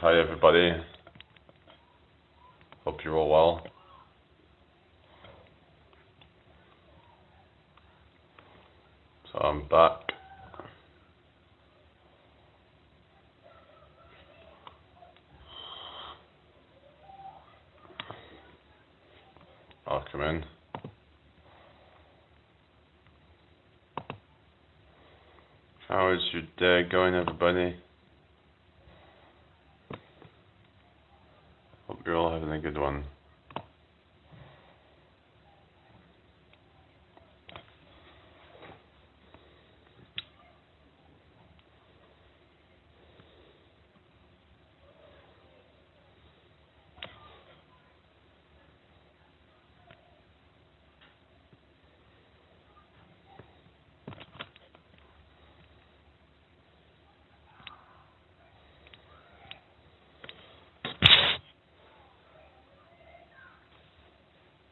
Hi everybody, hope you're all well. So I'm back. I'll come in. How is your day going, everybody? Hope you're all having a good one.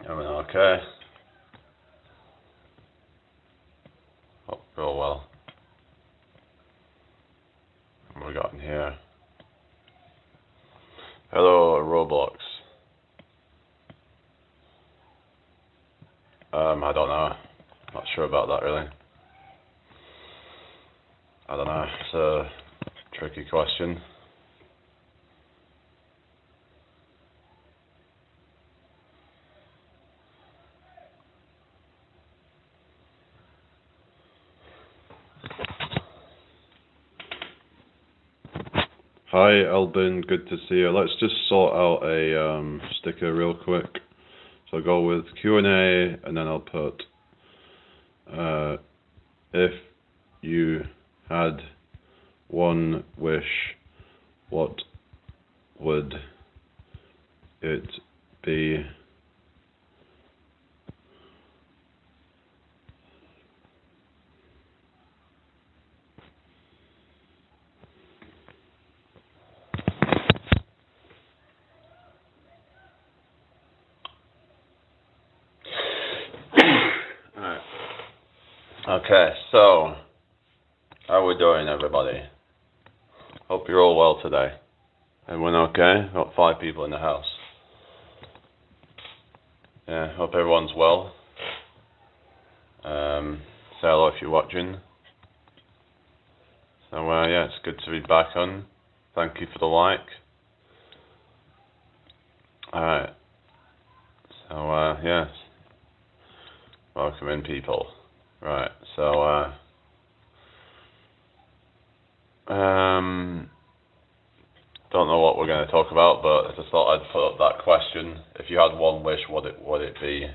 Everything okay? Hope you're all well. What we got in here? Hello, Roblox. I don't know. Not sure about that really. I don't know. It's a tricky question. Hi Albin, good to see you. Let's just sort out a sticker real quick. So I'll go with Q&A and then I'll put if you had one wish, what would it be? Alright. Okay, so how are we doing, everybody? Hope you're all well today. Everyone okay? Got 5 people in the house. Yeah, hope everyone's well. Say hello if you're watching. So yeah, it's good to be back on. Thank you for the like. Alright. So yes. Welcome in, people. Right, so don't know what we're going to talk about, but I just thought I'd put up that question. If you had one wish, what would it be?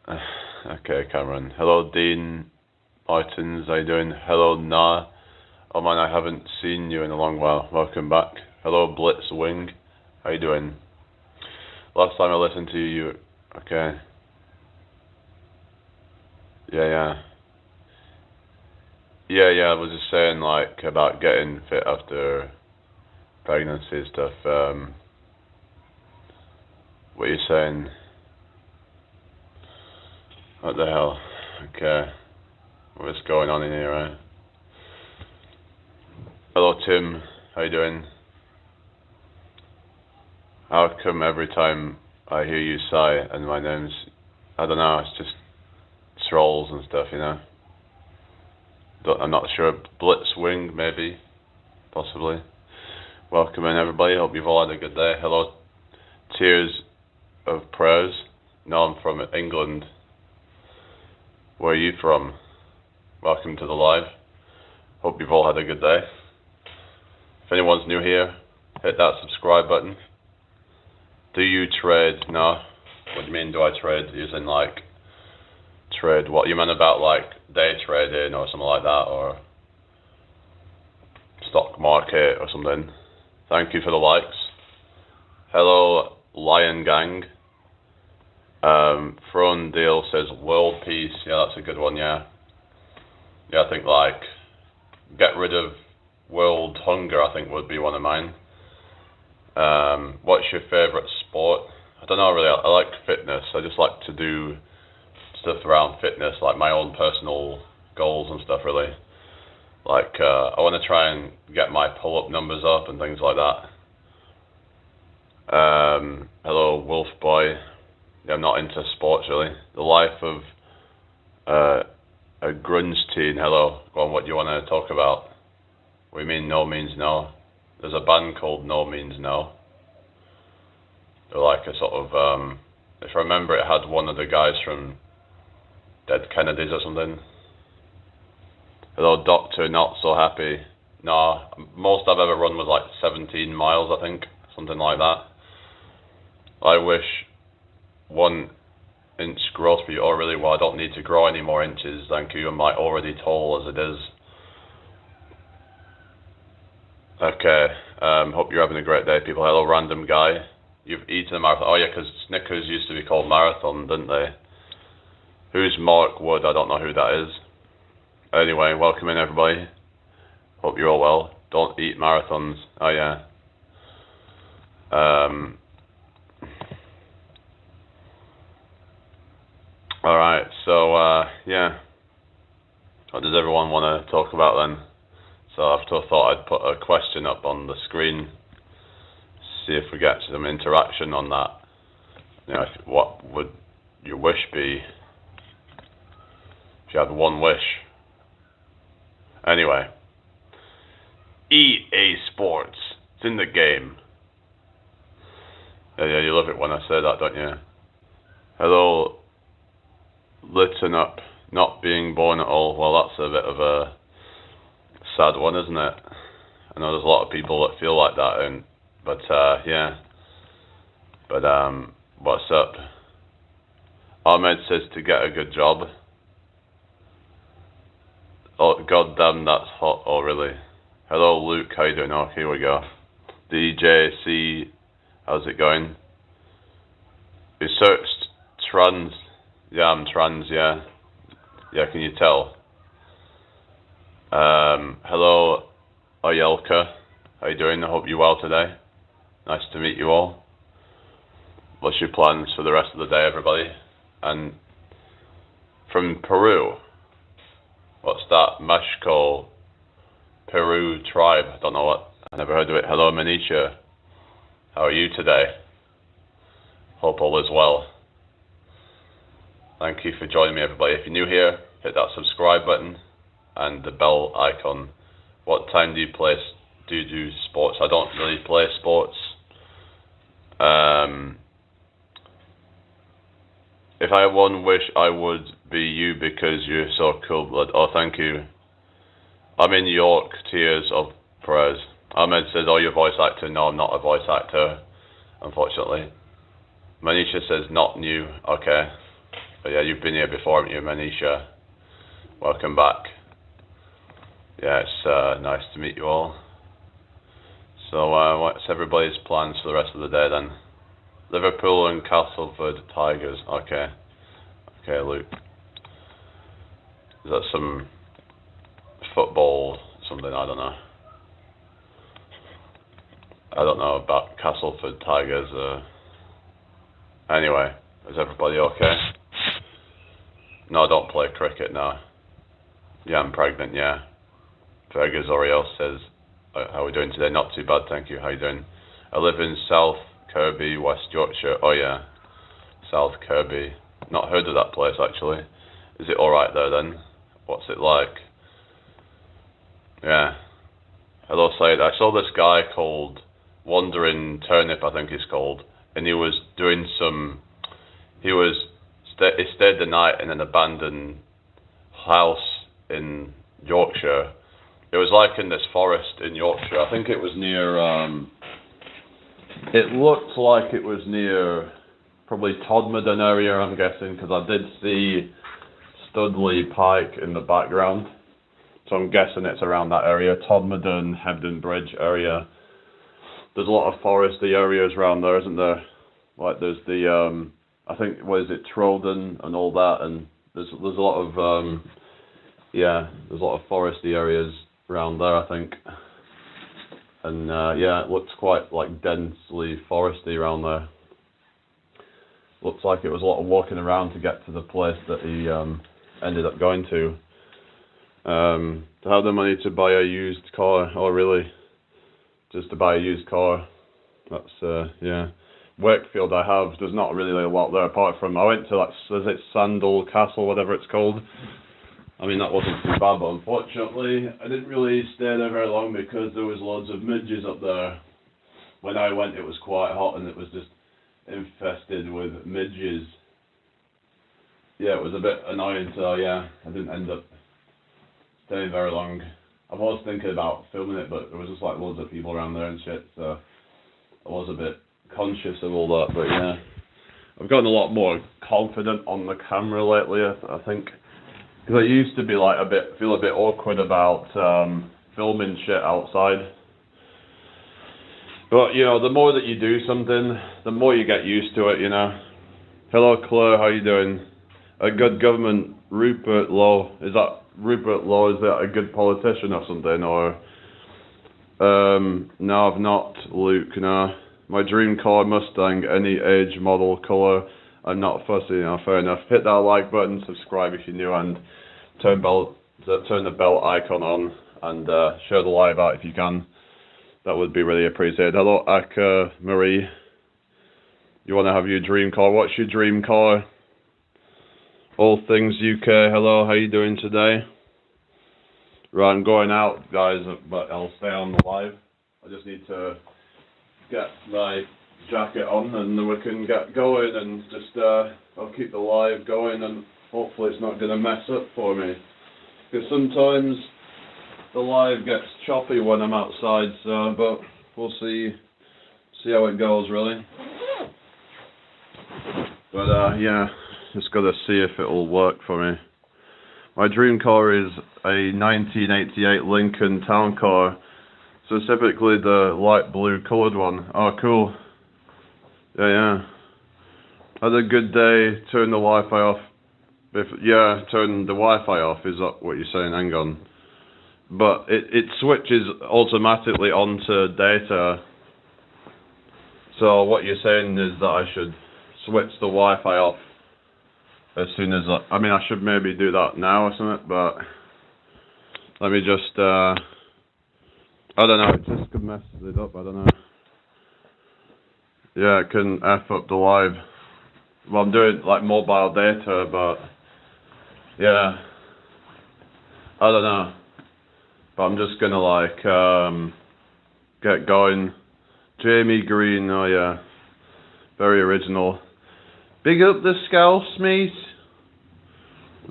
Okay, Cameron. Hello, Dean Martins. How you doing? Hello, Nah. Oh man, I haven't seen you in a long while. Welcome back. Hello, Blitzwing. How you doing? Last time I listened to you. Okay. Yeah. I was just saying like about getting fit after pregnancy and stuff. What are you saying? What the hell? Okay. What's going on in here, right? Hello, Tim. How you doing? How come every time I hear you sigh and my name's... I don't know, it's just trolls and stuff, you know? I'm not sure. Blitzwing, maybe? Possibly. Welcome in, everybody. Hope you've all had a good day. Hello, Tears of Prayers. No, I'm from England. Where are you from? Welcome to the live. Hope you've all had a good day. If anyone's new here, hit that subscribe button. Do you trade? No. What do you mean, do I trade? Using like, trade what? You meant about like day trading or something like that, or stock market or something? Thank you for the likes. Hello, Lion Gang. Fron Deal says world peace. Yeah, that's a good one. Yeah, I think like get rid of world hunger, I think would be one of mine. What's your favourite sport? I don't know really. I like fitness. I just like to do stuff around fitness, like my own personal goals and stuff really. Like, I want to try and get my pull-up numbers up and things like that. Hello, Wolf Boy. Yeah, I'm not into sports really. The life of a grunge teen. Hello. Go on, what do you want to talk about? We mean No Means No. There's a band called No Means No. They're like a sort of, if I remember, it had one of the guys from Dead Kennedys or something. Hello, Doctor, not so happy. No, most I've ever run was like 17 miles, I think, something like that. I wish 1 inch growth for you. Oh, really? Well, I don't need to grow any more inches. Thank you. I'm already tall as it is. Okay. Hope you're having a great day, people. Hello, random guy. You've eaten a marathon. Oh, yeah, because Snickers used to be called Marathon, didn't they? Who's Mark Wood? I don't know who that is. Anyway, welcome in, everybody. Hope you're all well. Don't eat marathons. Oh, yeah. Alright, so, yeah. What does everyone want to talk about then? So I thought I'd put a question up on the screen, see if we get some interaction on that. You know, what would your wish be if you had one wish? Anyway. EA Sports. It's in the game. Yeah, you love it when I say that, don't you? Hello, listen up, not being born at all. Well, that's a bit of a sad one, isn't it? I know there's a lot of people that feel like that, but yeah. But what's up? Ahmed says to get a good job. Oh, goddamn, that's hot. Oh, really? Hello, Luke. How you doing? Oh, here we go. DJC, how's it going? You searched trans. Yeah, I'm trans. Yeah. Yeah, can you tell? Hello, Oyelka. How you doing? I hope you're well today. Nice to meet you all. What's your plans for the rest of the day, everybody? And from Peru, what's that? Mashko Peru tribe. I don't know what. I never heard of it. Hello, Manisha. How are you today? Hope all is well. Thank you for joining me, everybody. If you're new here, hit that subscribe button and the bell icon. What time do you do sports? I don't really play sports. If I had one wish, I would be you because you're so cool blood. Oh, thank you. I'm in York, tears of prayers. Ahmed says, oh, you're a voice actor. No, I'm not a voice actor, unfortunately. Manisha says, not new. Okay. But yeah, you've been here before, haven't you, Manisha? Welcome back. Yeah, it's nice to meet you all. So, what's everybody's plans for the rest of the day then? Liverpool and Castleford Tigers. Okay. Okay, Luke. Is that some football something? I don't know. I don't know about Castleford Tigers. Anyway, is everybody okay? No, I don't play cricket now. Yeah, I'm pregnant, yeah. Vegas Oriel says, how are we doing today? Not too bad, thank you. How you doing? I live in South Kirby, West Yorkshire. Oh yeah, South Kirby. Not heard of that place actually. Is it alright there then? What's it like? Yeah. Hello, Said. I saw this guy called Wandering Turnip, I think he's called, and he was doing some. He stayed the night in an abandoned house in Yorkshire. It was like in this forest in Yorkshire. I think it was near. It looked like it was near probably Todmorden area, I'm guessing, because I did see Studley Pike in the background. So I'm guessing it's around that area, Todmorden, Hebden Bridge area. There's a lot of foresty areas around there, isn't there? Like there's the, I think, what is it, Troden and all that, and there's a lot of, yeah, there's a lot of foresty areas around there, I think. And yeah, it looks quite like densely foresty around there. Looks like it was a lot of walking around to get to the place that he ended up going to. To have the money to buy a used car, or really, just to buy a used car. That's, yeah. Wakefield I have, there's not really a lot there apart from, I went to that, is it Sandal Castle, whatever it's called. I mean, that wasn't too bad, but unfortunately, I didn't really stay there very long because there was loads of midges up there. When I went, it was quite hot and it was just infested with midges. Yeah, it was a bit annoying, so yeah, I didn't end up staying very long. I was thinking about filming it, but there was just like loads of people around there and shit, so I was a bit conscious of all that, but yeah. I've gotten a lot more confident on the camera lately, I think. Because I used to be like feel a bit awkward about filming shit outside. But, you know, the more that you do something, the more you get used to it, you know. Hello, Claire, how you doing? A good government, Rupert Lowe. Is that Rupert Lowe? Is that a good politician or something? Or no, I've not, Luke. No, my dream car Mustang, any age, model, color. I'm not fussy. You know, fair enough. Hit that like button, subscribe if you're new, and turn the bell icon on, and share the live out if you can. That would be really appreciated. Hello, Aka Marie. You want to have your dream car? What's your dream car? All Things UK. Hello, how you doing today? Right, I'm going out, guys, but I'll stay on the live. I just need to get my jacket on, and then we can get going, and just I'll keep the live going, and hopefully it's not going to mess up for me. Because sometimes the live gets choppy when I'm outside, so, but we'll see how it goes, really. But yeah, just got to see if it'll work for me. My dream car is a 1988 Lincoln Town Car, specifically the light blue coloured one. Oh, cool. Yeah. Had a good day, turn the Wi-Fi off. Yeah, turn the Wi-Fi off, is that what you're saying? Hang on. But it switches automatically onto data. So what you're saying is that I should switch the Wi-Fi off as soon as I mean, I should maybe do that now or something, but let me just, I don't know, it just could mess it up, I don't know. Yeah, it can F up the live. Well, I'm doing like mobile data, but yeah, I don't know. But I'm just gonna like get going. Jamie Green, oh yeah, very original. Big up the Scouse, mate.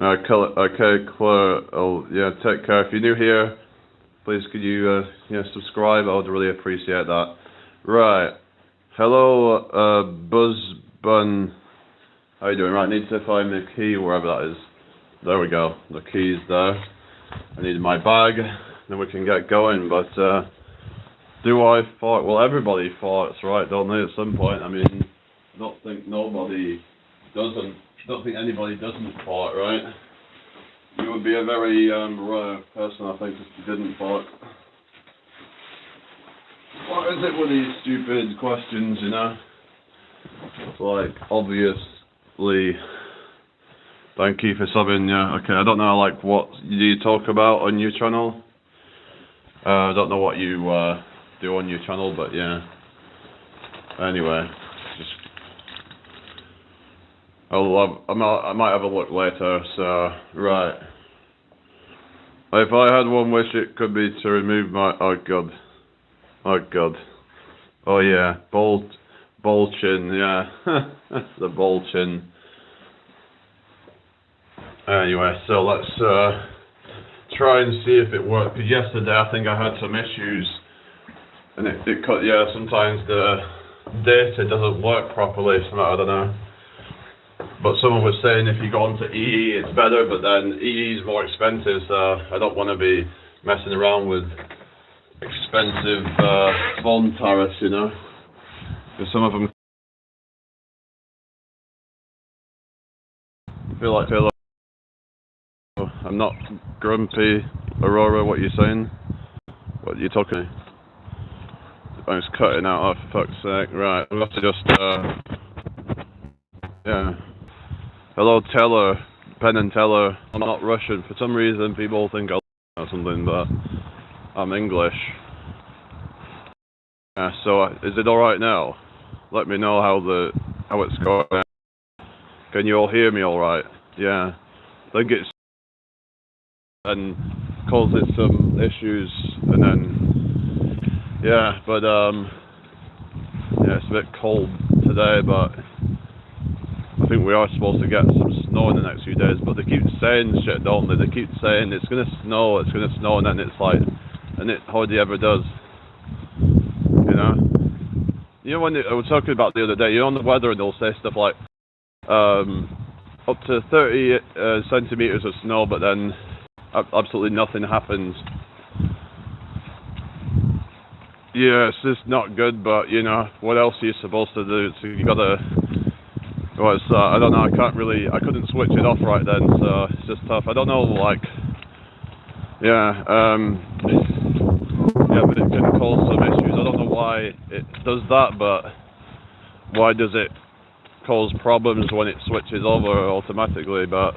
Okay, Claire. Oh yeah, take care. If you're new here, please could you subscribe? I would really appreciate that. Right. Hello, Buzzbun. How you doing? Right, need to find the key wherever that is. There we go. The key's there. I need my bag. Then we can get going. But do I fart? Well, everybody farts, right? Don't they? At some point. I mean, I don't think anybody doesn't fart, right? You would be a very rare person, I think, if you didn't fart. What is it with these stupid questions, you know? It's like, obviously, thank you for subbing, yeah. Okay, I don't know, like, what you talk about on your channel. I don't know what you do on your channel, but yeah. Anyway, just... I might have a look later, so, right. If I had one wish, it could be to remove my... Oh, God. Oh, God. Oh, yeah. Ball chin, yeah. The ball chin. Anyway, so let's try and see if it worked. Because yesterday I think I had some issues. And it cut, yeah, sometimes the data doesn't work properly, so I don't know. But someone was saying if you go onto EE it's better, but then EE is more expensive, so I don't want to be messing around with expensive phone tariffs, you know. Because some of them feel like hello. I'm not grumpy, Aurora. What are you saying? What are you talking? I'm just cutting out. Oh, for fuck's sake! Right, we'll have to just yeah. Hello, Taylor. Penn and Teller. I'm not Russian. For some reason, people think I'm or something, but I'm English. So is it all right now? Let me know how it's going. Can you all hear me all right? Yeah. I think it's and causes some issues, and then but it's a bit cold today, but I think we are supposed to get some snow in the next few days. But they keep saying shit, don't they? They keep saying it's gonna snow, and then it's like, and it hardly ever does. You know when I was talking about the other day, on the weather, and they'll say stuff like up to 30 centimeters of snow, but then absolutely nothing happens. Yeah, it's just not good, but what else are you supposed to do? So you gotta, I don't know, I couldn't switch it off right then, so it's just tough. I don't know, but it can cause some issues. I don't know why it does that, but why does it cause problems when it switches over automatically? But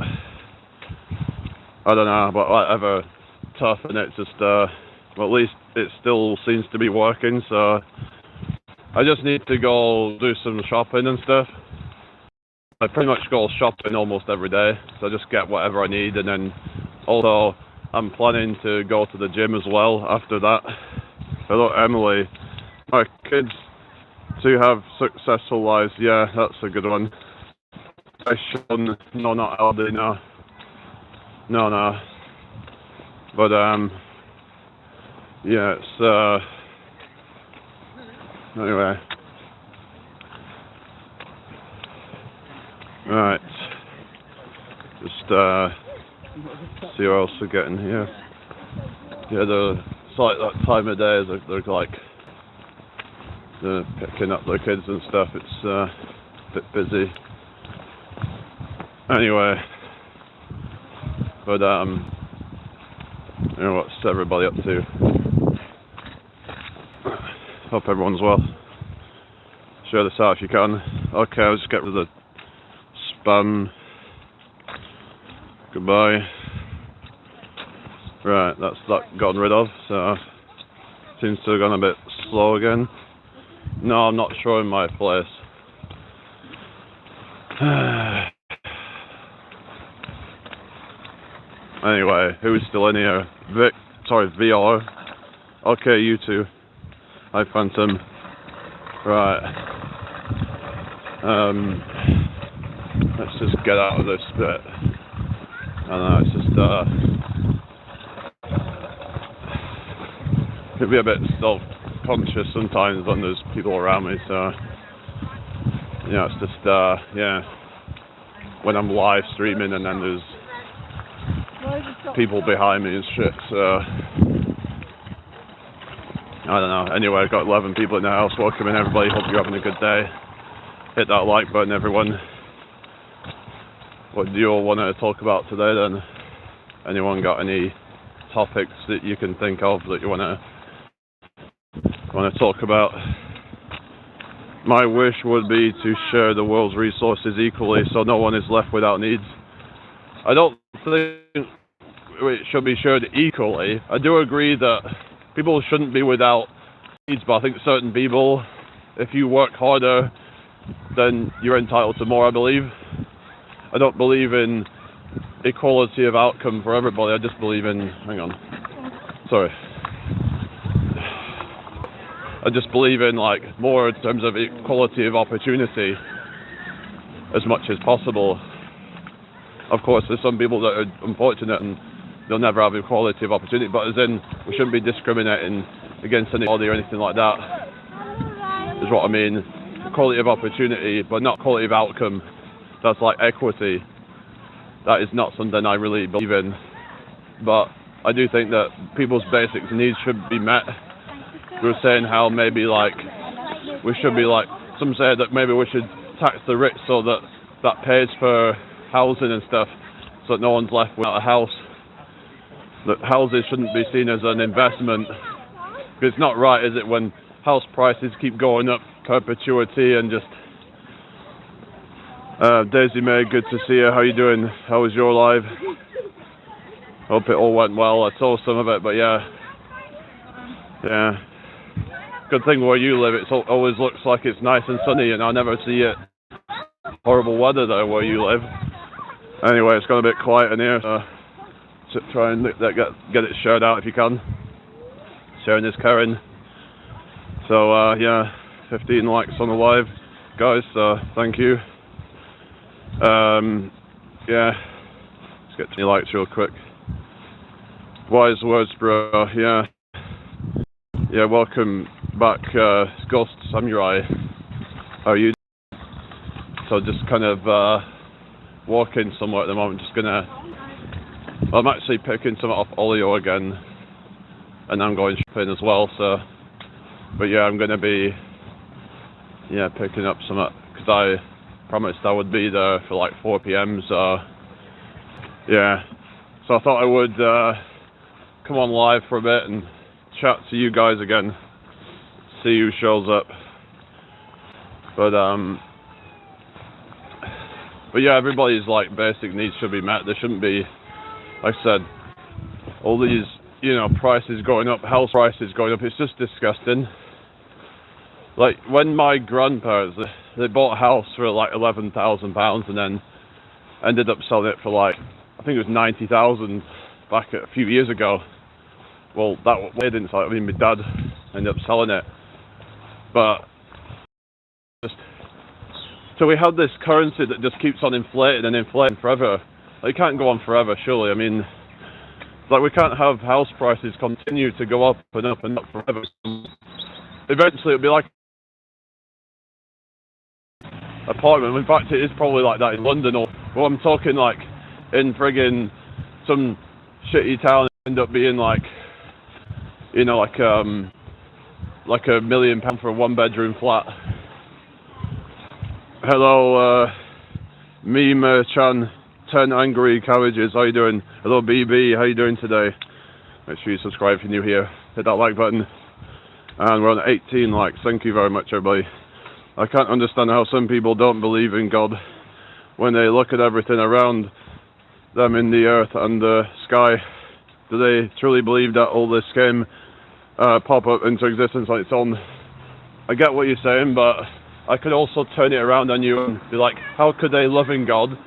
I don't know, but whatever, tough, and it's just, well, at least it still seems to be working, so I just need to go do some shopping and stuff. I pretty much go shopping almost every day, so I just get whatever I need, and then also I'm planning to go to the gym as well after that. Hello, Emily. My kids to have successful lives. Yeah, that's a good one. Sean, no, not Aldi, no. But it's anyway. Right. Just see what else we're getting here. It's like that time of day. They're like picking up their kids and stuff. It's a bit busy. Anyway, but what's everybody up to? Hope everyone's well. Share this out if you can. Okay, I'll just get rid of the spam. Goodbye. Right, that's that gotten rid of, so seems to have gone a bit slow again. No, I'm not showing my place. Anyway, who's still in here? VR. Okay, you two. Hi, Phantom. Right. Let's just get out of this bit. I don't know, it's just could be a bit self-conscious sometimes when there's people around me, so it's just when I'm live streaming and then there's people behind me and shit, so I don't know. Anyway, I've got 11 people in the house. Welcome in, everybody. Hope you're having a good day. Hit that like button, everyone. What do you all want to talk about today then? Anyone got any topics that you can think of that you want to talk about? My wish would be to share the world's resources equally so no one is left without needs. I don't think it should be shared equally. I do agree that people shouldn't be without needs, but I think certain people, if you work harder, then you're entitled to more, I believe. I don't believe in equality of outcome for everybody. I just believe in, I just believe in more in terms of equality of opportunity as much as possible. Of course, there's some people that are unfortunate and they'll never have equality of opportunity, but as in, we shouldn't be discriminating against anybody or anything like that, is what I mean. Equality of opportunity, but not quality of outcome. That's like equity. That is not something I really believe in. But I do think that people's basic needs should be met. We were saying how maybe we should be some say that maybe we should tax the rich so that pays for housing and stuff, so that no one's left without a house. That houses shouldn't be seen as an investment. Because it's not right, is it, when house prices keep going up perpetuity and just Daisy May, good to see you. How you doing? How was your live? Hope it all went well. I saw some of it, but yeah. Good thing where you live, it always looks like it's nice and sunny, and I never see it horrible weather there where you live. Anyway, it's got a bit quiet in here, so try and get it shared out if you can. Sharing is caring. So yeah, 15 likes on the live, guys. So thank you. Yeah, let's get 20 likes real quick. Wise words, bro. Yeah. Welcome back, Ghost Samurai. How are you? So just kind of walking somewhere at the moment. I'm actually picking some off Olio again, and I'm going shopping as well. So, but yeah, I'm gonna be picking up some because I promised I would be there for like 4 p.m. So yeah, so I thought I would come on live for a bit and chat to you guys again, see who shows up. But yeah, everybody's like basic needs should be met. There shouldn't be, like I said, all these prices going up, house prices going up. It's just disgusting. Like when my grandparents they bought a house for like £11,000 and then ended up selling it for like I think it was 90,000 back a few years ago. Well, they didn't sell it. I mean, my dad ended up selling it. But so we had this currency that just keeps on inflating and inflating forever. Like, it can't go on forever, surely. I mean, like we can't have house prices continue to go up and up and up forever. Eventually, it'll be like apartment. In fact, it is probably like that in London. Or well, I'm talking like in friggin' some shitty town, end up being like, like £1 million for a 1-bedroom flat. Hello, Meme-chan, 10 angry cabbages. How you doing? Hello, BB. How you doing today? Make sure you subscribe if you're new here. Hit that like button. And we're on 18 likes. Thank you very much, everybody. I can't understand how some people don't believe in God when they look at everything around them in the earth and the sky. Do they truly believe that all this came pop up into existence on its own? I get what you're saying, but I could also turn it around on you and be like, how could a loving God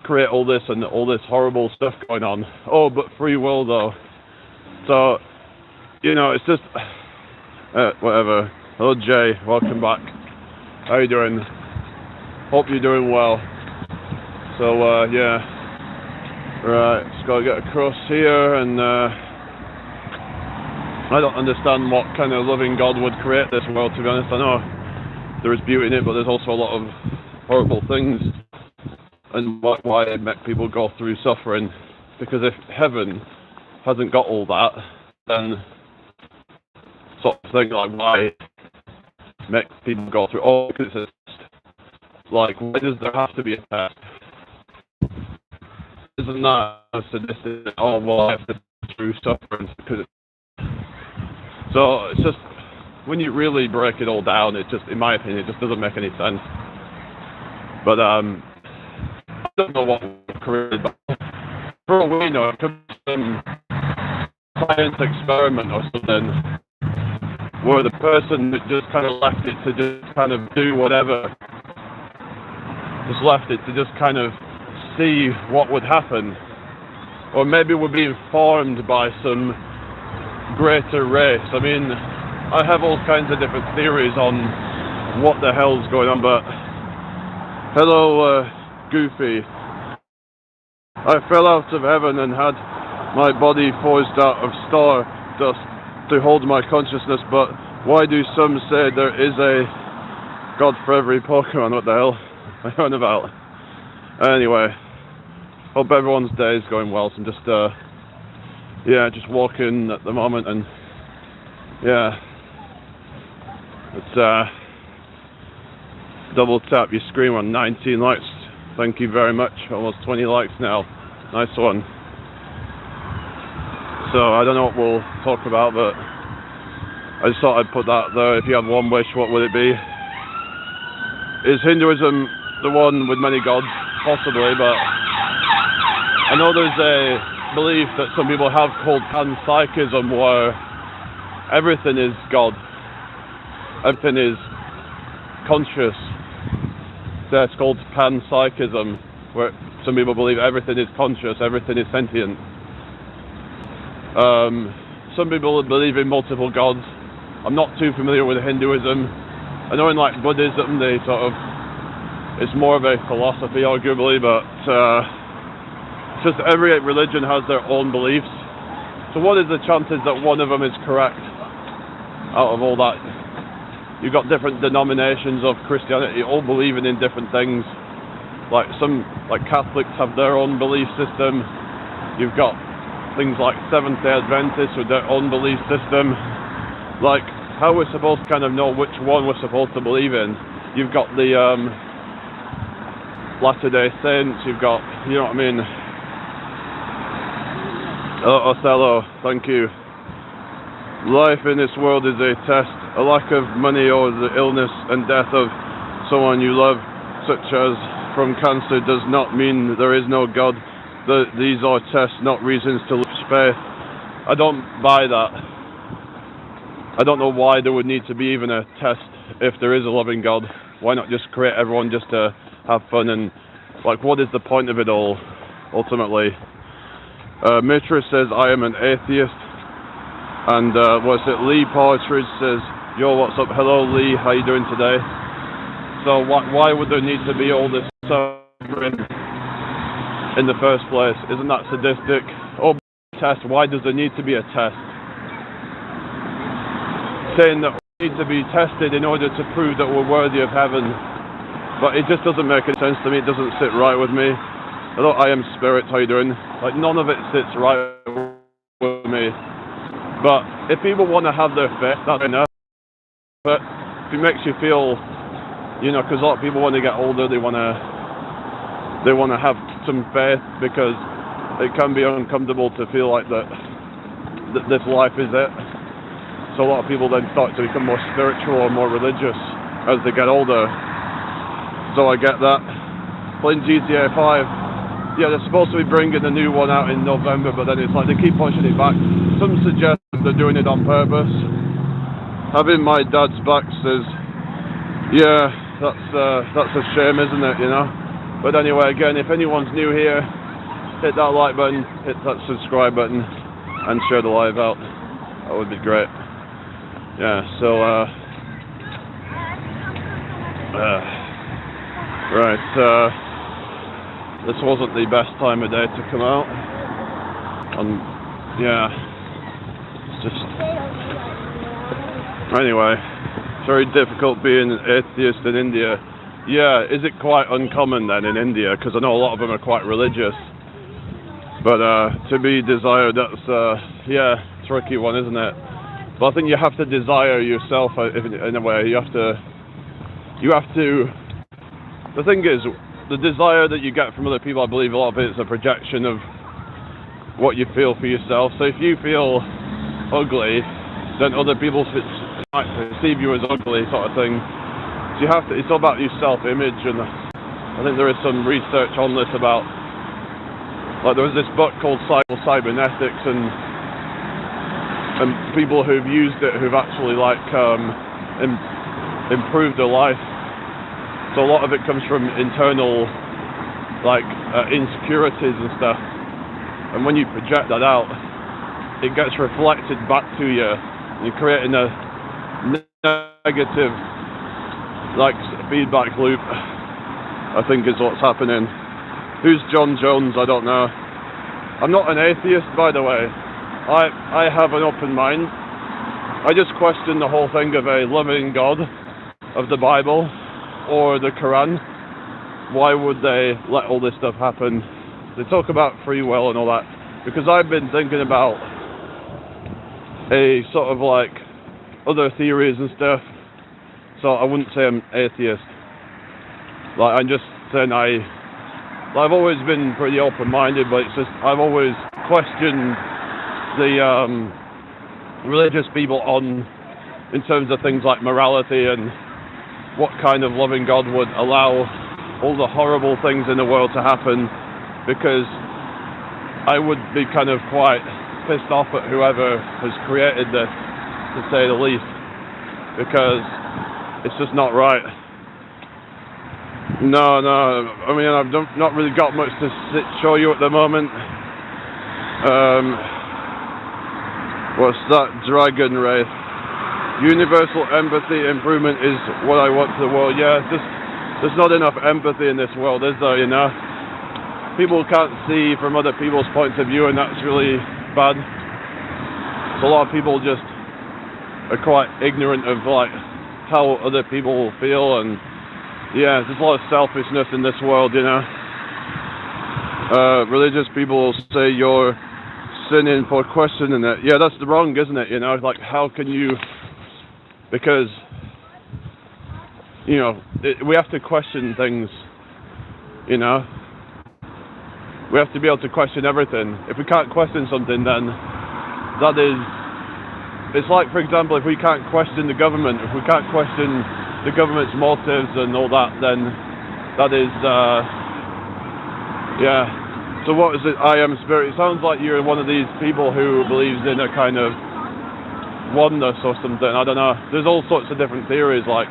create all this and all this horrible stuff going on? Oh, but free will though. So, it's just whatever. Hello, Jay. Welcome back. How you doing? Hope you're doing well. So, yeah. Right, just gotta get across here, and I don't understand what kind of loving God would create this world, to be honest. I know there is beauty in it, but there's also a lot of horrible things, and why it make people go through suffering. Because if heaven hasn't got all that, then sort of thing like why make people go through all, because it's like, why does there have to be a test? Isn't that sadistic? Oh, well, I have to go through suffering because so it's just, when you really break it all down, it just, in my opinion, it just doesn't make any sense. But I don't know what was created, but for all we know, it could be some science experiment or something where the person just kind of left it to just kind of do whatever, just left it to just kind of see what would happen. Or maybe we're being formed by some greater race. I mean, I have all kinds of different theories on what the hell's going on, but hello, Goofy. I fell out of heaven and had my body forged out of star dust to hold my consciousness, but why do some say there is a God for every Pokemon? What the hell am I on about? Anyway, hope everyone's day is going well. So I'm just walking at the moment, and it's double tap your screen on 19 likes. Thank you very much. Almost 20 likes now. Nice one. So I don't know what we'll talk about, but I just thought I'd put that there. If you had one wish, what would it be? Is Hinduism the one with many gods, possibly, but I know there's a belief that some people have called panpsychism, where everything is God, everything is conscious. So it's called panpsychism, where some people believe everything is conscious, everything is sentient. Some people believe in multiple gods. I'm not too familiar with Hinduism. I know in like Buddhism they it's more of a philosophy arguably, but it's just every religion has their own beliefs. So what is the chances that one of them is correct out of all that? You've got different denominations of Christianity all believing in different things. Like Catholics have their own belief system. You've got things like Seventh-day Adventists with their own belief system. Like, how we're supposed to kind of know which one we're supposed to believe in. You've got the Latter-day Saints, you've got, you know what I mean? Othello, thank you. Life in this world is a test. A lack of money or the illness and death of someone you love, such as from cancer, does not mean there is no God. These are tests, not reasons to lose faith. I don't buy that. I don't know why there would need to be even a test if there is a loving God. Why not just create everyone just to have fun? And like, what is the point of it all ultimately? Mitra says I am an atheist, and Lee Partridge says, yo, what's up? Hello Lee, how you doing today? So why would there need to be all this suffering in the first place? Isn't that sadistic? Oh, test, why does there need to be a test? Saying that we need to be tested in order to prove that we're worthy of heaven, but it just doesn't make any sense to me. It doesn't sit right with me. Hello, I am Spirit, how you doing? Like, none of it sits right with me. But if people want to have their faith, that's enough. But if it makes you feel, you know, because a lot of people, when they get older, they want to have some faith, because it can be uncomfortable to feel like that this life is it. So a lot of people then start to become more spiritual or more religious as they get older. So I get that. Playing GTA 5. Yeah, they're supposed to be bringing a new one out in November, but then it's like they keep pushing it back. Some suggest they're doing it on purpose. Having my dad's back says, yeah, that's a shame, isn't it, you know? But anyway, again, if anyone's new here, hit that like button, hit that subscribe button, and share the live out. That would be great. Yeah, so, right, this wasn't the best time of day to come out. And, yeah, it's just... Anyway, it's very difficult being an atheist in India. Yeah, is it quite uncommon then in India? Because I know a lot of them are quite religious. But to be desired, that's, yeah, tricky one, isn't it? But I think you have to desire yourself in a way. You have to, the thing is, the desire that you get from other people, I believe a lot of it is a projection of what you feel for yourself. So if you feel ugly, then other people might perceive you as ugly, sort of thing. So you have to, it's all about your self-image, and I think there is some research on this about, like, there was this book called Cybernetics, and people who've used it who've actually like improved their life. So a lot of it comes from internal like insecurities and stuff, and when you project that out, it gets reflected back to you. You're creating a negative like feedback loop, I think is what's happening. Who's John Jones? I don't know. I'm not an atheist, by the way. I have an open mind. I just question the whole thing of a loving God of the Bible or the Quran. Why would they let all this stuff happen? They talk about free will and all that, because I've been thinking about a sort of like other theories and stuff. So I wouldn't say I'm atheist. Like, I'm just saying I've always been pretty open-minded, but it's just I've always questioned the religious people in terms of things like morality and what kind of loving God would allow all the horrible things in the world to happen, because I would be kind of quite pissed off at whoever has created this, to say the least, because it's just not right. No, I mean, I've not really got much to show you at the moment. What's that? Dragon Wraith. Universal empathy improvement is what I want for the world. Yeah, there's not enough empathy in this world, is there, you know? People can't see from other people's points of view, and that's really bad. So a lot of people just are quite ignorant of like how other people feel, and yeah, there's a lot of selfishness in this world, you know. Religious people will say you're sinning for questioning it. Yeah, that's wrong, isn't it? You know, like how can you? Because you know we have to question things. You know, we have to be able to question everything. If we can't question something, then that is. It's like, for example, if we can't question the government, if we can't question the government's motives and all that, then that is, yeah. So what is it? I am spirit. It sounds like you're one of these people who believes in a kind of oneness or something. I don't know. There's all sorts of different theories, like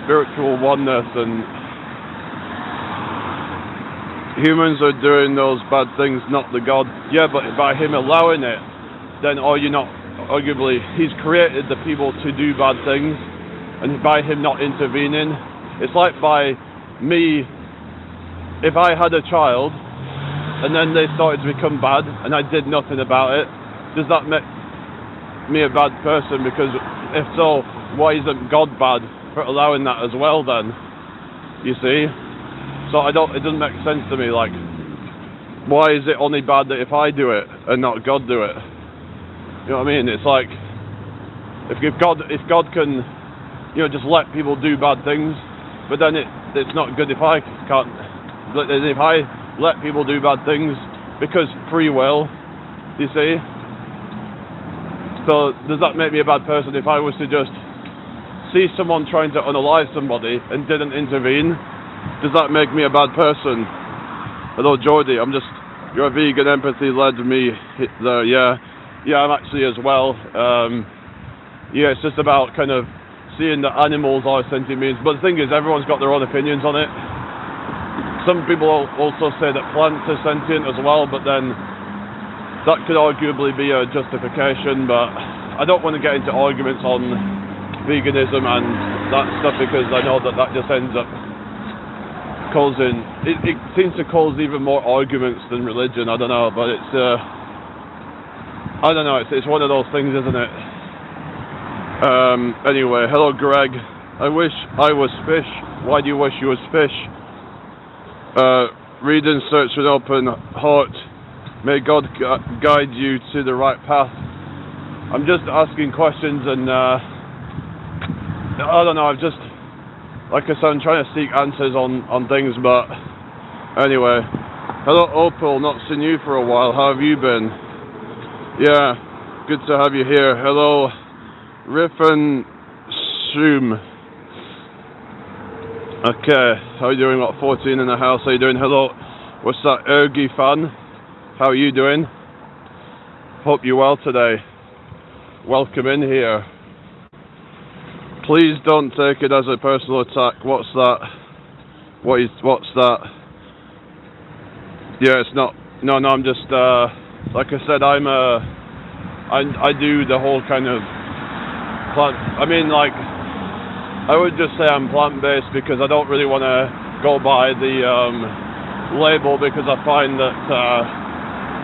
spiritual oneness, and humans are doing those bad things, not the God. Yeah, but by him allowing it, then are you not? Arguably, he's created the people to do bad things, and by him not intervening, it's like by me, if I had a child and then they started to become bad and I did nothing about it, does that make me a bad person? Because if so, why isn't God bad for allowing that as well then? You see? So it doesn't make sense to me, like, why is it only bad that if I do it and not God do it? You know what I mean? It's like, if God can, you know, just let people do bad things, but then it's not good if I can't. If I let people do bad things because free will, you see? So does that make me a bad person if I was to just see someone trying to unalive somebody and didn't intervene? Does that make me a bad person? Hello, Jordy. Your vegan empathy led me there. Yeah, I'm actually as well. Yeah, it's just about kind of seeing that animals are sentient beings. But the thing is, everyone's got their own opinions on it. Some people also say that plants are sentient as well, but then that could arguably be a justification. But I don't want to get into arguments on veganism and that stuff, because I know that just ends up causing... It seems to cause even more arguments than religion. I don't know, but it's... I don't know, it's one of those things, isn't it? Anyway, hello Greg. I wish I was fish. Why do you wish you was fish? Read and search with open heart. May God guide you to the right path. I'm just asking questions, and I don't know, I've just, like I said, I'm trying to seek answers on things, but anyway. Hello Opal, not seen you for a while. How have you been? Yeah, good to have you here. Hello, Riffen Shoom. Okay, how are you doing? What, 14 in the house? How are you doing? Hello, what's that, Ergy fan? How are you doing? Hope you're well today. Welcome in here. Please don't take it as a personal attack. What's that? What's that? Yeah, it's not. No, I'm just. Like I said, I do the whole kind of plant. I mean, like, I would just say I'm plant-based because I don't really want to go by the label, because I find that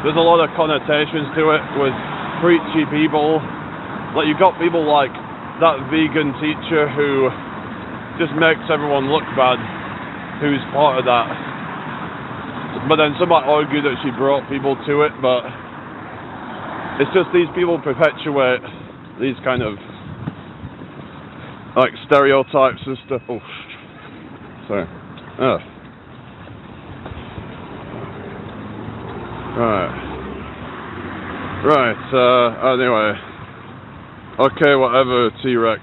there's a lot of connotations to it with preachy people. Like, you've got people like that vegan teacher who just makes everyone look bad, who's part of that. But then some might argue that she brought people to it, but it's just these people perpetuate these kind of like stereotypes and stuff. Oh, sorry. Oh. Right. Anyway. Okay, whatever, T-Rex.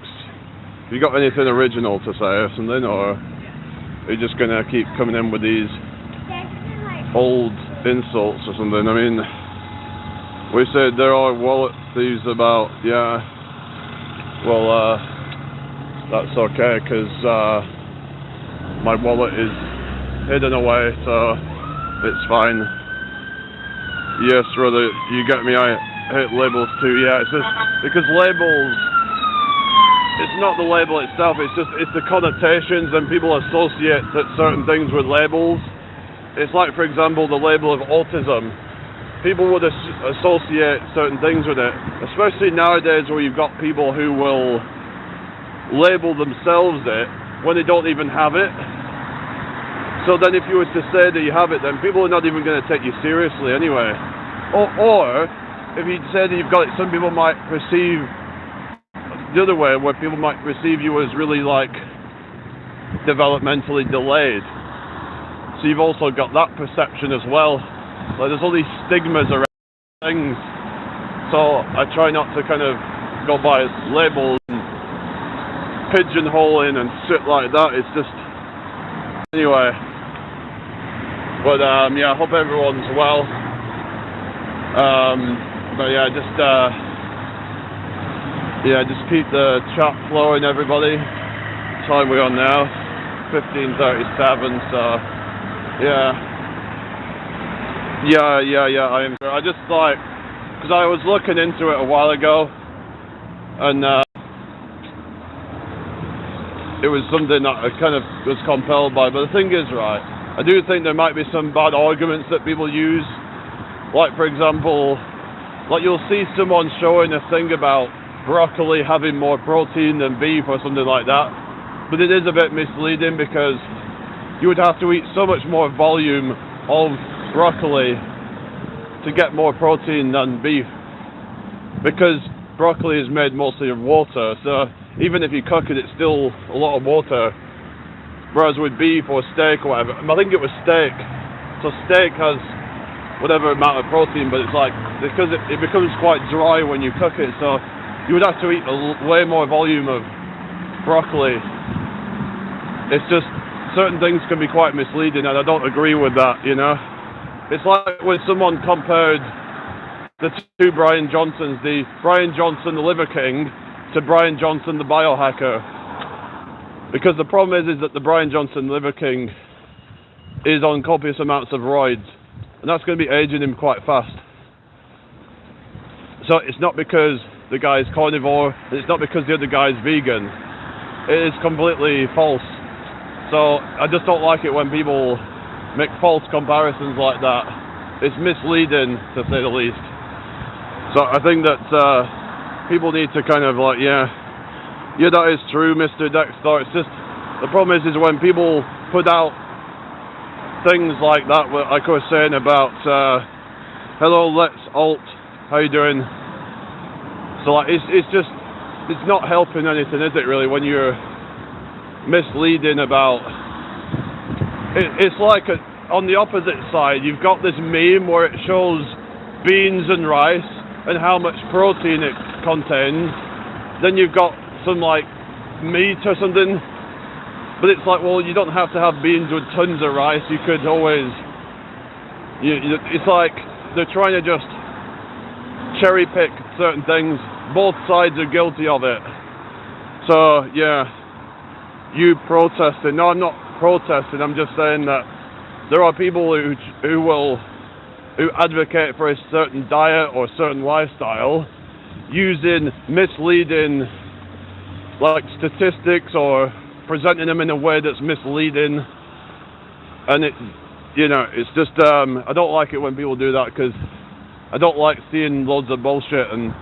You got anything original to say or something, or are just going to keep coming in with these old insults or something. I mean, we said there are wallet thieves about, yeah, well, that's okay, because my wallet is hidden away, so it's fine. Yes, brother, you get me, I hate labels too. Yeah, it's just because labels, it's not the label itself, it's the connotations, and people associate certain things with labels. It's like, for example, the label of autism. People would associate certain things with it, especially nowadays where you've got people who will label themselves it when they don't even have it. So then if you were to say that you have it, then people are not even going to take you seriously anyway. Or if you say that you've got it, some people might perceive the other way, where people might perceive you as really like developmentally delayed. So you've also got that perception as well. Like there's all these stigmas around things. So I try not to kind of go by labels and pigeonholing and shit like that. It's just, anyway. But yeah, I hope everyone's well. But yeah, just keep the chat flowing, everybody. What time are we on now? 15:37. So yeah. I just like, because I was looking into it a while ago, and it was something that I kind of was compelled by. But the thing is, right, I do think there might be some bad arguments that people use. Like, for example, like you'll see someone showing a thing about broccoli having more protein than beef or something like that. But it is a bit misleading, because you would have to eat so much more volume of broccoli to get more protein than beef, because broccoli is made mostly of water. So even if you cook it, it's still a lot of water. Whereas with beef or steak or whatever, I think it was steak. So steak has whatever amount of protein, but it's like, because it becomes quite dry when you cook it, so you would have to eat way more volume of broccoli. It's just, certain things can be quite misleading, and I don't agree with that, you know. It's like when someone compared the two Brian Johnsons, the Brian Johnson the Liver King to Brian Johnson the Biohacker. Because the problem is that the Brian Johnson Liver King is on copious amounts of roids, and that's going to be aging him quite fast. So it's not because the guy's carnivore, and it's not because the other guy's vegan. It is completely false. So I just don't like it when people make false comparisons like that. It's misleading, to say the least. So I think that people need to kind of like, yeah, that is true, Mr. Dexter. It's just, the problem is when people put out things like that, like I was saying about, hello, let's alt, how you doing? So like, it's not helping anything, is it really, when you're misleading about, it's like on the opposite side, you've got this meme where it shows beans and rice and how much protein it contains. Then you've got some like meat or something, but it's like, well, you don't have to have beans with tons of rice. You could always, it's like they're trying to just cherry pick certain things. Both sides are guilty of it. So yeah, you protesting? No, I'm not protesting. I'm just saying that there are people who advocate for a certain diet or certain lifestyle using misleading like statistics, or presenting them in a way that's misleading, and it's just I don't like it when people do that, because I don't like seeing loads of bullshit, and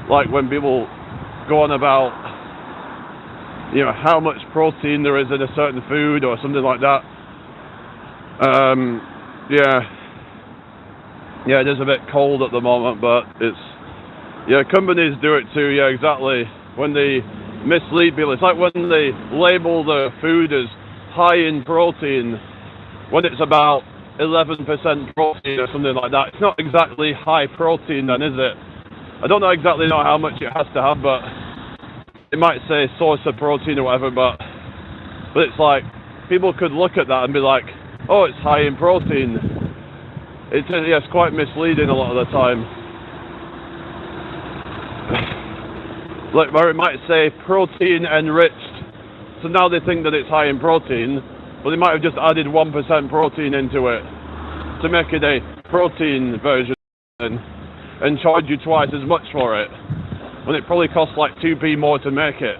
like when people go on about how much protein there is in a certain food or something like that. Yeah, it is a bit cold at the moment, but companies do it too. Yeah, exactly. When they mislead people, it's like when they label the food as high in protein when it's about 11% protein or something like that. It's not exactly high protein then, is it? I don't exactly know how much it has to have, but it might say source of protein or whatever, but it's like, people could look at that and be like, oh, it's high in protein. It's quite misleading a lot of the time. Like where it might say protein enriched, so now they think that it's high in protein, but they might have just added 1% protein into it to make it a protein version and charge you twice as much for it, when it probably costs like 2p more to make it.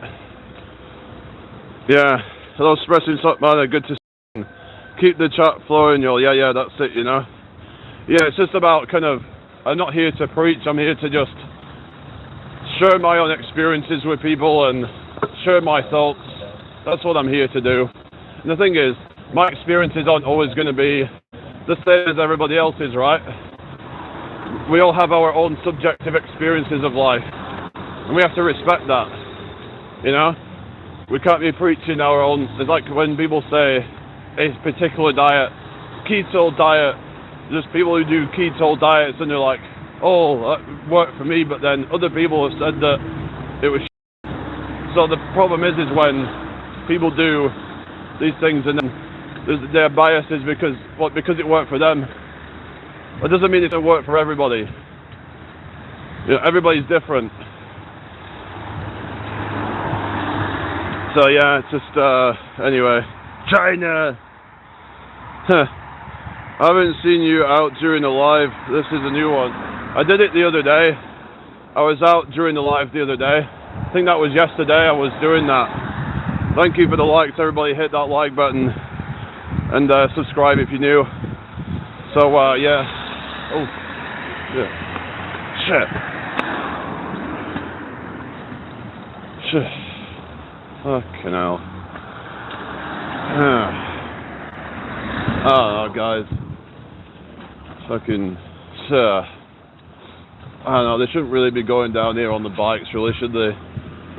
Yeah, hello Expressing man, good to see you. Keep the chat flowing, y'all. Yeah, that's it, you know. Yeah, it's just about kind of, I'm not here to preach, I'm here to just share my own experiences with people and share my thoughts. That's what I'm here to do. And the thing is, my experiences aren't always going to be the same as everybody else's, right? We all have our own subjective experiences of life, and we have to respect that, you know? We can't be preaching our own. It's like when people say a particular diet, keto diet, there's people who do keto diets and they're like, oh, that worked for me, but then other people have said that it was shit. So the problem is when people do these things and then their biases because it worked for them. It doesn't mean it'll work for everybody. You know, everybody's different. So yeah, it's just anyway. China. I haven't seen you out during the live. This is a new one. I did it the other day. I was out during the live the other day. I think that was yesterday I was doing that. Thank you for the likes. Everybody hit that like button and subscribe if you're new. So yeah. Oh, yeah. Shit. Fucking hell. Oh, guys. Fucking. I don't know, they shouldn't really be going down here on the bikes, really, should they?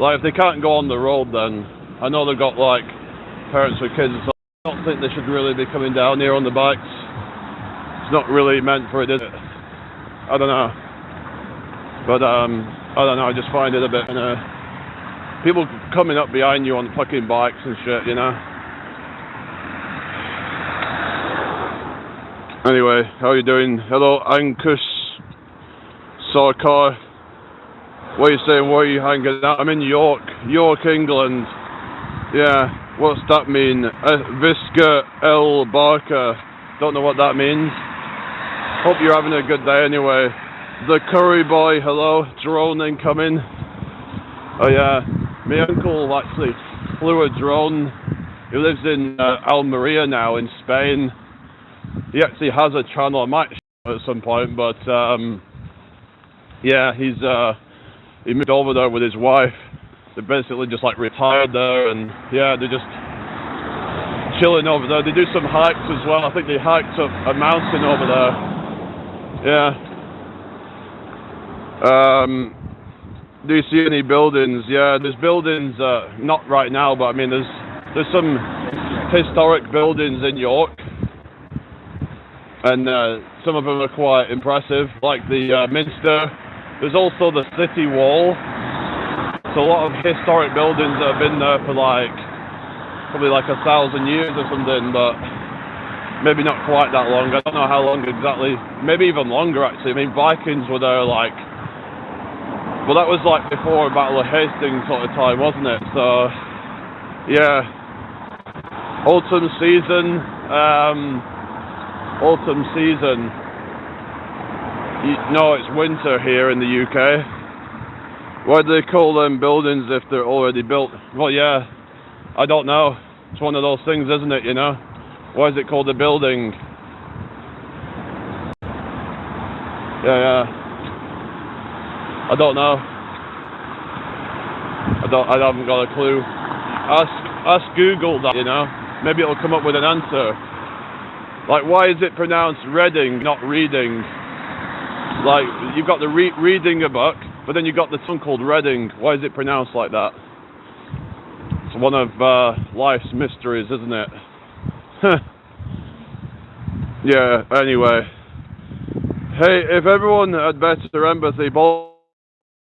Like, if they can't go on the road, then I know they've got, like, parents with kids, so I don't think they should really be coming down here on the bikes. It's not really meant for it, is it? I don't know. But, I don't know, I just find it a bit, people coming up behind you on fucking bikes and shit, you know? Anyway, how are you doing? Hello, Ankus. Sarkar. What are you saying? Where are you hanging out? I'm in York, England. Yeah, what's that mean? Visca L. Barker. Don't know what that means. Hope you're having a good day anyway. The Curry Boy, hello. Drone incoming. Oh yeah, my uncle actually flew a drone. He lives in Almeria now in Spain. He actually has a channel. I might show it at some point, but yeah, he moved over there with his wife. They basically just like retired there, and yeah, they're just chilling over there. They do some hikes as well. I think they hiked up a mountain over there. Yeah. Do you see any buildings? Yeah, there's buildings. Not right now, but I mean, there's some historic buildings in York, and some of them are quite impressive, like the Minster. There's also the city wall. So a lot of historic buildings that have been there for like probably like 1,000 years or something, but maybe not quite that long. I don't know how long exactly. Maybe even longer actually. I mean, Vikings were there like. Well, that was like before Battle of Hastings sort of time, wasn't it? So yeah, autumn season. Autumn season. No, it's winter here in the UK. Why do they call them buildings if they're already built? Well, yeah, I don't know. It's one of those things, isn't it, you know? Why is it called a building? Yeah. I don't know. I haven't got a clue. Ask Google that, you know? Maybe it'll come up with an answer. Like, why is it pronounced Reading, not reading? Like, you've got the reading a book, but then you've got the tongue called Reading. Why is it pronounced like that? It's one of life's mysteries, isn't it? Yeah, anyway. Hey, if everyone had better empathy,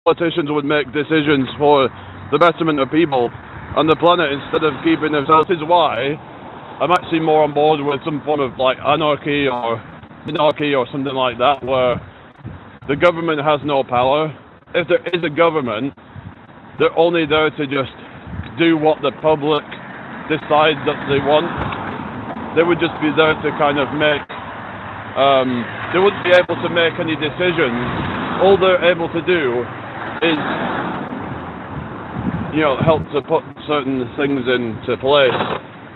politicians would make decisions for the betterment of people and the planet instead of keeping themselves. This is why I'm actually more on board with some form of like anarchy or something like that, where the government has no power. If there is a government, they're only there to just do what the public decides that they want. They would just be there to kind of make, they wouldn't be able to make any decisions. All they're able to do is, help to put certain things into place.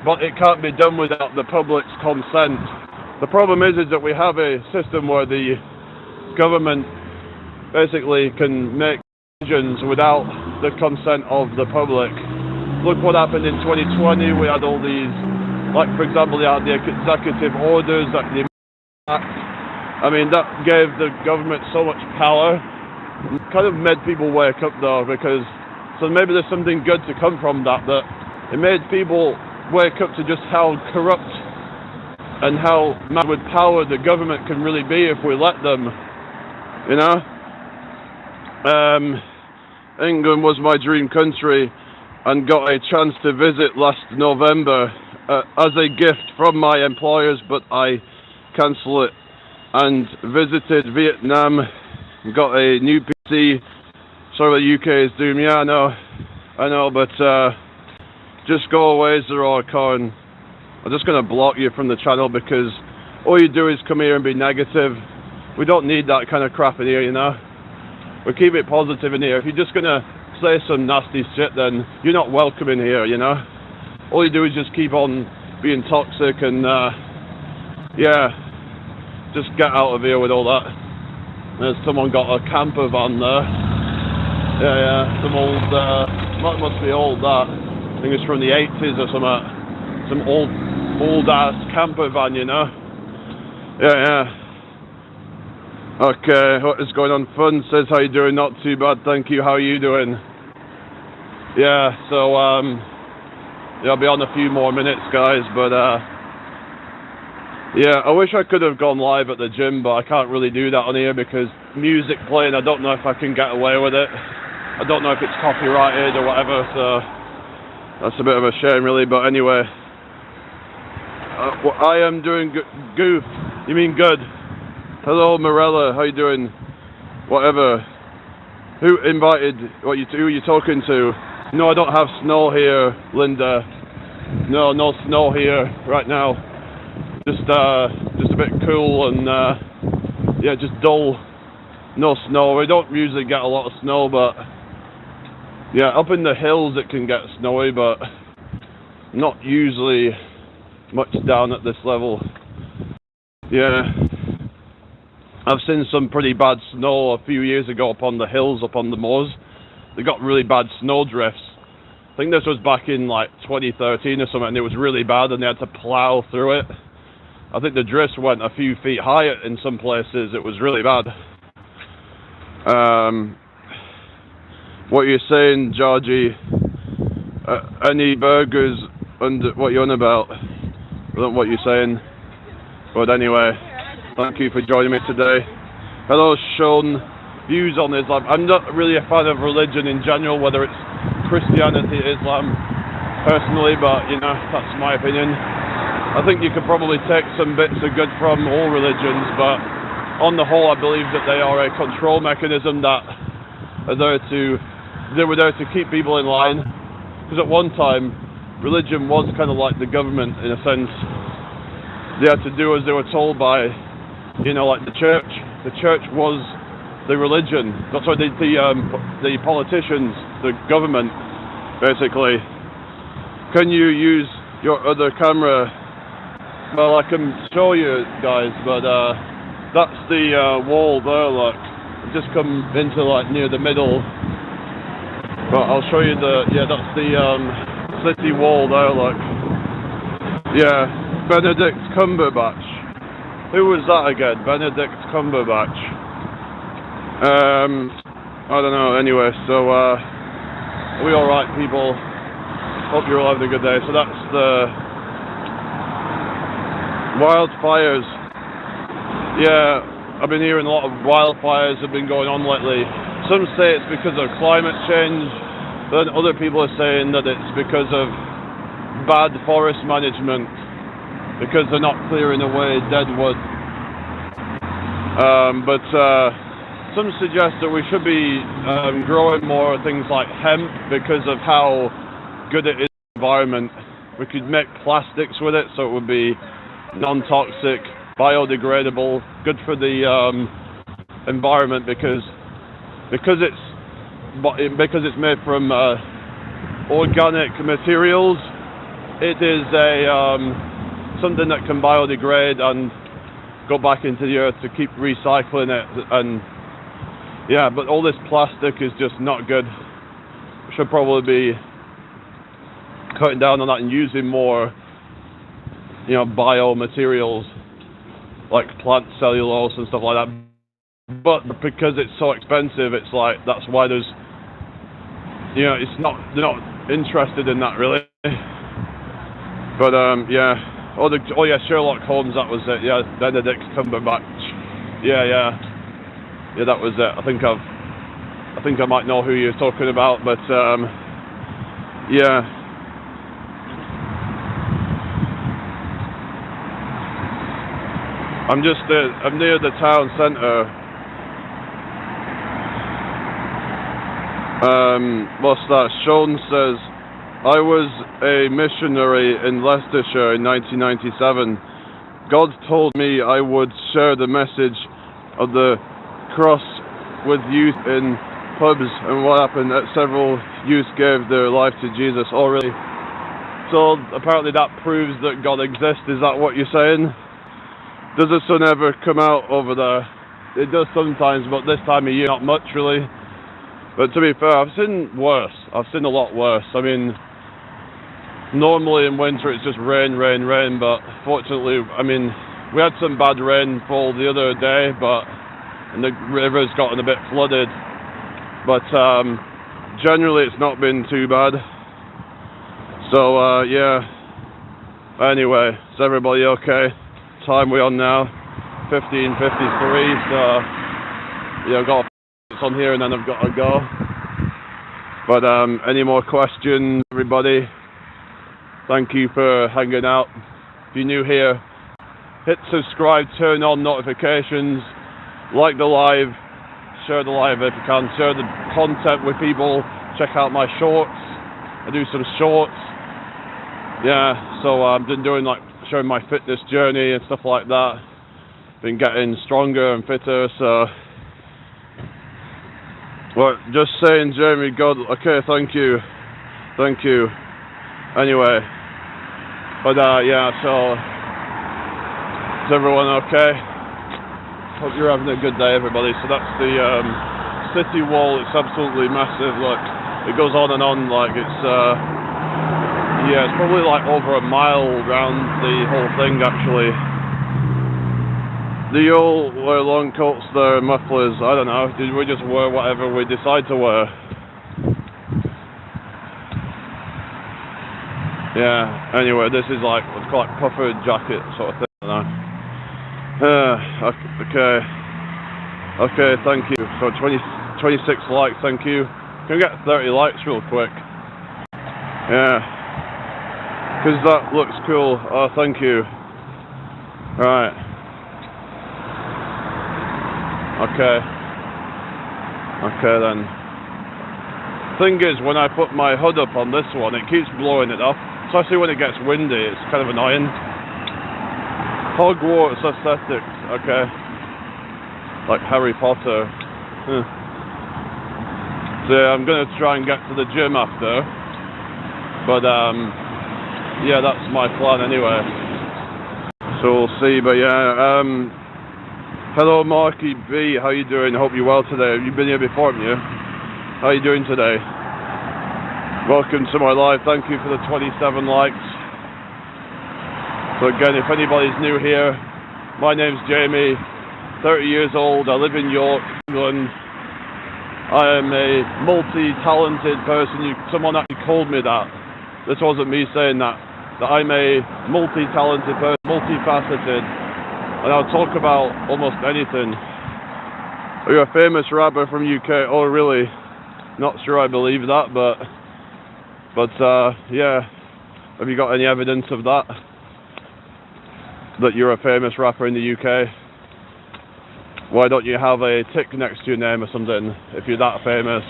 But it can't be done without the public's consent. The problem is that we have a system where the government basically can make decisions without the consent of the public. Look what happened in 2020. We had all these, like for example, they had the executive orders, like the Act. I mean, that gave the government so much power. It kind of made people wake up though, because so maybe there's something good to come from that. That it made people wake up to just how corrupt and how mad with power the government can really be if we let them. England was my dream country and got a chance to visit last November as a gift from my employers, but I cancelled it and visited Vietnam, got a new PC. Sorry, the UK is doomed. Yeah, I know, but just go away, Zerorcon. I'm just going to block you from the channel because all you do is come here and be negative. We don't need that kind of crap in here, We keep it positive in here. If you're just going to say some nasty shit, then you're not welcome in here, All you do is just keep on being toxic and, just get out of here with all that. There's someone got a camper van there. Yeah, some old, must be old that. I think it's from the 80s or something. Some old ass camper van, Yeah. Okay, what is going on? Fun says, how you doing? Not too bad, thank you. How are you doing? Yeah, so, I'll be on a few more minutes, guys, but, I wish I could have gone live at the gym, but I can't really do that on here because music playing, I don't know if I can get away with it. I don't know if it's copyrighted or whatever, so that's a bit of a shame, really, but anyway. I am doing goof. You mean good? Hello, Morella. How you doing? Whatever. Who invited? Who are you talking to? No, I don't have snow here, Linda. No snow here right now. Just a bit cool and just dull. No snow. We don't usually get a lot of snow, but up in the hills it can get snowy, but not usually much down at this level. Yeah, I've seen some pretty bad snow a few years ago up on the hills, up on the moors. They got really bad snow drifts. I think this was back in like 2013 or something, and it was really bad, and they had to plow through it. I think the drifts went a few feet higher in some places. It was really bad. What you're saying, Georgie? Any burgers under what you're on about? I don't know what you're saying. But anyway, thank you for joining me today. Hello, Sean. Views on Islam. I'm not really a fan of religion in general, whether it's Christianity, Islam, personally, but that's my opinion. I think you could probably take some bits of good from all religions, but on the whole, I believe that they are a control mechanism that they were there to keep people in line. Because at one time, religion was kind of like the government in a sense. They had to do as they were told by, like the church. The church was the religion. That's why the politicians, the government, basically. Can you use your other camera? Well, I can show you guys, but that's the wall there, look. Just come into like near the middle. But I'll show you that's the city wall there, look. Yeah, Benedict Cumberbatch. Who was that again? Benedict Cumberbatch. I don't know, anyway, so are we alright, people? Hope you're all having a good day. So that's the wildfires. Yeah, I've been hearing a lot of wildfires have been going on lately. Some say it's because of climate change, but then other people are saying that it's because of bad forest management. because they're not clearing away dead wood. But some suggest that we should be growing more things like hemp because of how good it is for the environment. We could make plastics with it, so it would be non-toxic, biodegradable, good for the environment because it's made from organic materials. It is something that can biodegrade and go back into the earth to keep recycling it. And yeah, but all this plastic is just not good. We should probably be cutting down on that and using more, biomaterials like plant cellulose and stuff like that. But because it's so expensive, it's like that's why there's, they're not interested in that really. But Sherlock Holmes, that was it. Yeah, Benedict Cumberbatch. Yeah, that was it. I think I might know who you're talking about, but yeah. I'm near the town centre. What's that? Sean says, I was a missionary in Leicestershire in 1997. God told me I would share the message of the cross with youth in pubs, and what happened? That several youth gave their life to Jesus. Oh, really? So apparently that proves that God exists. Is that what you're saying? Does the sun ever come out over there? It does sometimes, but this time of year, not much really. But to be fair, I've seen worse. I've seen a lot worse. I mean, normally in winter it's just rain, but fortunately, I mean, we had some bad rainfall the other day, and the river's gotten a bit flooded. But generally it's not been too bad. So yeah. Anyway, is everybody okay? Time we on now? 15:53. So yeah, I've got on here and then I've got to go. But any more questions, everybody? Thank you for hanging out. If you're new here, hit subscribe, turn on notifications, like the live, share the live if you can, share the content with people, check out my shorts. I do some shorts. Yeah, so I've been doing like showing my fitness journey and stuff like that. Been getting stronger and fitter, so well, just saying, Jeremy, God, okay, thank you. Anyway, but yeah, so is everyone okay? Hope you're having a good day, everybody. So that's the city wall. It's absolutely massive. Look, it goes on and on. Like it's yeah, it's probably like over a mile around the whole thing actually. Do you all wear long coats there, mufflers? I don't know. Did we just wear whatever we decide to wear? Yeah. Anyway, this is like it's like puffer jacket sort of thing. I don't know. Okay. Thank you. So 26 likes. Thank you. Can we get 30 likes real quick? Yeah. Because that looks cool. Oh, thank you. Right. Okay then. Thing is, when I put my hood up on this one, it keeps blowing it off. Especially when it gets windy, it's kind of annoying. Hogwarts aesthetics, okay. Like Harry Potter. So yeah, I'm gonna try and get to the gym after. But yeah, that's my plan anyway. So we'll see, but yeah, hello Marky B, how you doing? I hope you're well today. You've been here before, haven't you? How are you doing today? Welcome to my live. Thank you for the 27 likes. So again, if anybody's new here, my name's Jamie, 30 years old. I live in York, England. I am a multi-talented person. Someone actually called me that. This wasn't me saying that. That I'm a multi-talented person, multifaceted. And I'll talk about almost anything. Are you a famous rapper from UK? Oh, really? Not sure I believe that, but yeah. Have you got any evidence of that? that you're a famous rapper in the UK? Why don't you have a tick next to your name or something if you're that famous?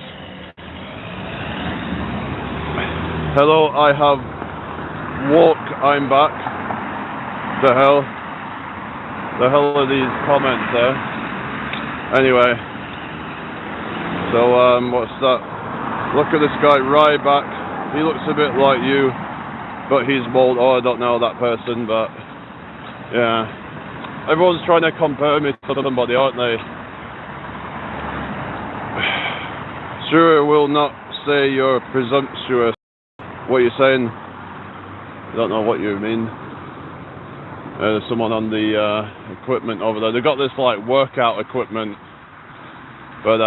Hello, I have woke, I'm back. The hell are these comments there? Anyway, so what's that? Look at this guy, Ryback. He looks a bit like you, but he's bald. Oh, I don't know that person, but yeah. Everyone's trying to compare me to somebody, aren't they? Sure, will not say you're presumptuous. What are you saying? I don't know what you mean. There's someone on the equipment over there. They've got this like workout equipment, but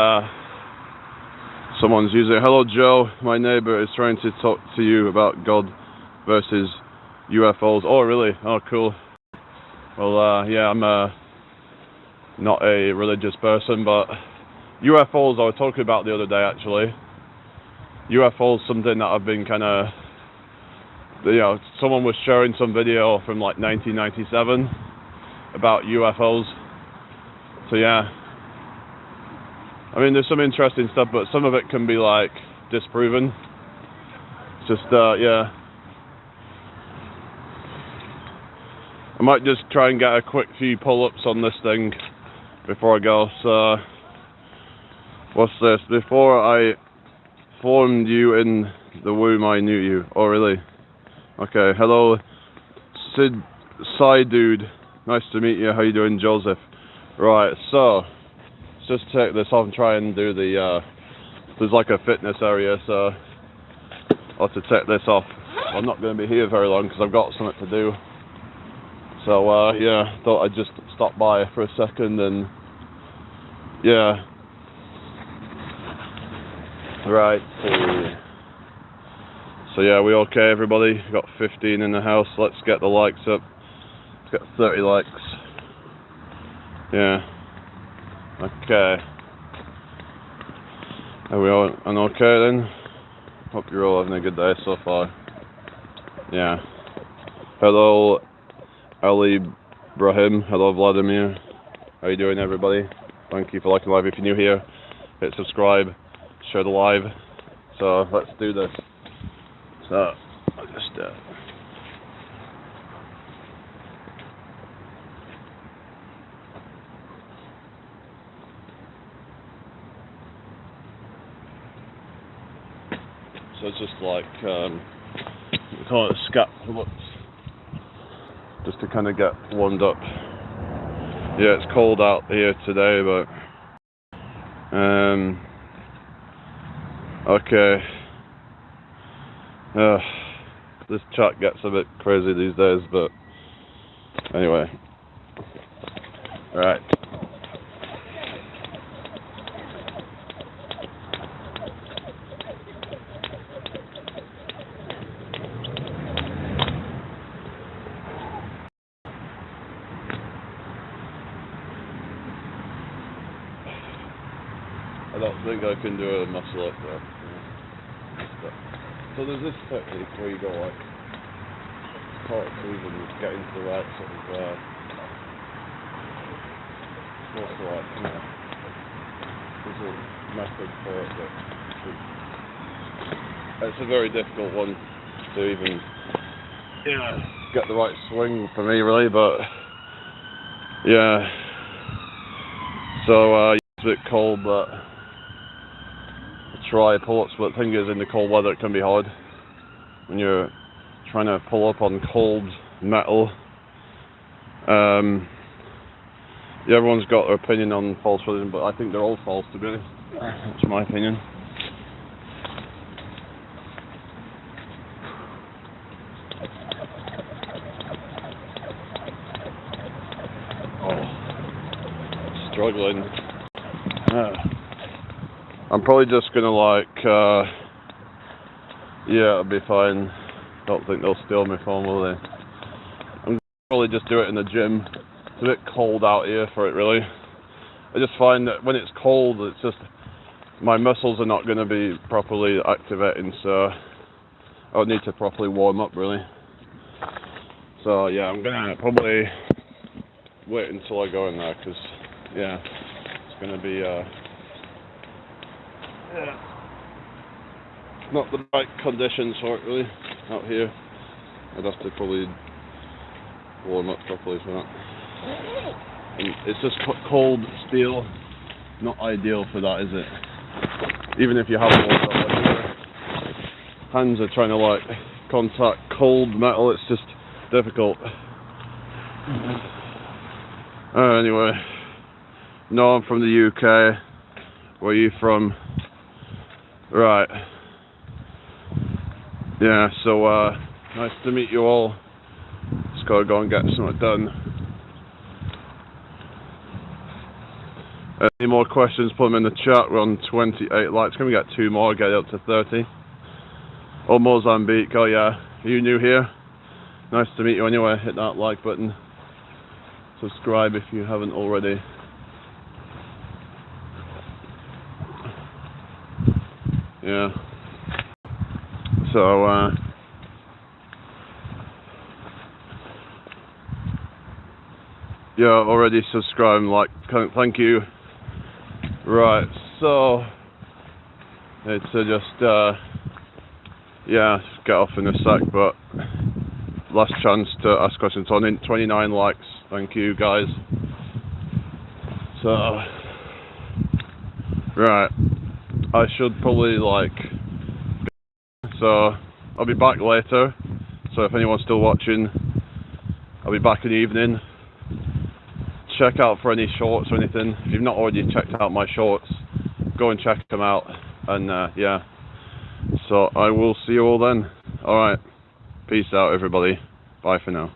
someone's using it. Hello, Joe. My neighbor is trying to talk to you about God versus UFOs. Oh, really? Oh, cool. Well, yeah, I'm not a religious person, but UFOs I was talking about the other day, actually. UFOs, something that I've been kind of, you know, someone was sharing some video from like 1997 about UFOs. So yeah, I mean, there's some interesting stuff, but some of it can be like disproven. It's just, yeah. I might just try and get a quick few pull-ups on this thing before I go. So, what's this? Before I formed you in the womb, I knew you. Oh, really? Okay. Hello, Psy dude. Nice to meet you. How you doing, Joseph? Right. So, let's just take this off and try and do the. There's like a fitness area, so I'll have to take this off. I'm not going to be here very long because I've got something to do. So yeah, thought I'd just stop by for a second and yeah. Right. So yeah, we okay, everybody? Got 15 in the house. Let's get the likes up. Let's get 30 likes. Yeah. Okay. Are we all and okay then? Hope you're all having a good day so far. Yeah. Hello, Ali Brahim. Hello, Vladimir. How you doing, everybody? Thank you for liking the live. If you're new here, hit subscribe, share the live. So let's do this. So I'll just so it's just like we call it scat pull-ups, just to kind of get warmed up. Yeah, it's cold out here today, but okay. This chat gets a bit crazy these days, but anyway. Right. I don't think I can do a muscle up there. So there's this technique where you go like part sleeve and get into the right sort of what's the right, you know, there's a method for it, but it's a very difficult one to even get the right swing for me, really. But yeah, so it's a bit cold, but try pull-ups, but the thing is, in the cold weather it can be hard when you're trying to pull up on cold metal. Yeah, everyone's got their opinion on false religion, but I think they're all false, to be honest. That's my opinion. Oh, struggling. I'm probably just gonna like, yeah, it'll be fine. Don't think they'll steal my phone, will they? I'm gonna probably just do it in the gym. It's a bit cold out here for it, really. I just find that when it's cold, it's just, my muscles are not gonna be properly activating, so I would need to properly warm up, really. So yeah, I'm gonna probably wait until I go in there, because yeah, it's going to be not the right conditions for it really out here. I'd have to probably warm up properly for that. And it's just cold steel, not ideal for that, is it? Even if you have warmed up, like your hands are trying to like contact cold metal, it's just difficult. Anyway, no, I'm from the UK. Where are you from? Right. Yeah, so nice to meet you all. Just gotta go and get something done. Any more questions, put them in the chat. We're on 28 likes. Can we get 2 more, get it up to 30? Oh, Mozambique. Oh yeah, are you new here? Nice to meet you anyway. Hit that like button. Subscribe if you haven't already. Yeah. So yeah, already subscribed. Like, thank you. Right. So it's just yeah, get off in a sec, but last chance to ask questions. On 29 likes. Thank you guys. So right, I should probably like. So I'll be back later. So if anyone's still watching, I'll be back in the evening. Check out for any shorts or anything. If you've not already checked out my shorts, go and check them out. And yeah. So I will see you all then. Alright. Peace out, everybody. Bye for now.